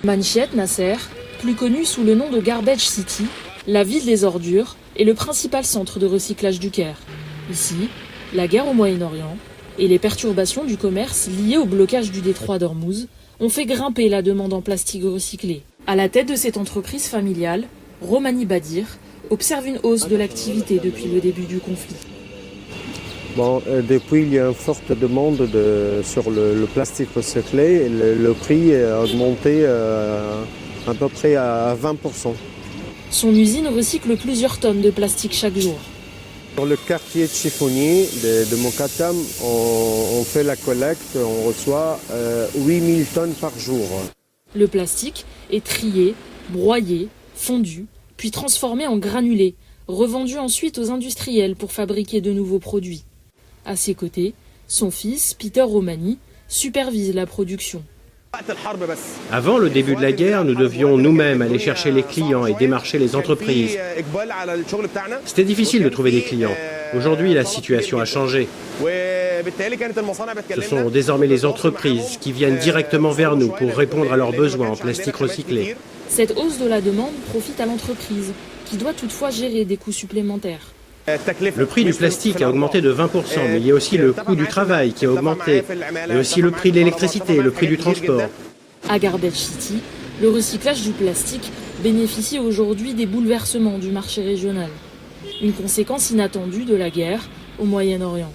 Manchiet Nasser, plus connu sous le nom de Garbage City, la ville des ordures, est le principal centre de recyclage du Caire. Ici, la guerre au Moyen-Orient et les perturbations du commerce liées au blocage du détroit d'Ormuz ont fait grimper la demande en plastique recyclé. À la tête de cette entreprise familiale, Romani Badir observe une hausse de l'activité depuis le début du conflit. Depuis, il y a une forte demande sur le plastique recyclé. Le prix a augmenté à peu près à 20%. Son usine recycle plusieurs tonnes de plastique chaque jour. Dans le quartier de chiffonnier de Mokattam, on fait la collecte, on reçoit 8000 tonnes par jour. Le plastique est trié, broyé, fondu, puis transformé en granulés, revendu ensuite aux industriels pour fabriquer de nouveaux produits. À ses côtés, son fils, Peter Romani, supervise la production. Avant le début de la guerre, nous devions nous-mêmes aller chercher les clients et démarcher les entreprises. C'était difficile de trouver des clients. Aujourd'hui, la situation a changé. Ce sont désormais les entreprises qui viennent directement vers nous pour répondre à leurs besoins en plastique recyclé. Cette hausse de la demande profite à l'entreprise, qui doit toutefois gérer des coûts supplémentaires. Le prix du plastique a augmenté de 20%, mais il y a aussi le coût du travail qui a augmenté, et aussi le prix de l'électricité, le prix du transport. À Garbage City, le recyclage du plastique bénéficie aujourd'hui des bouleversements du marché régional. Une conséquence inattendue de la guerre au Moyen-Orient.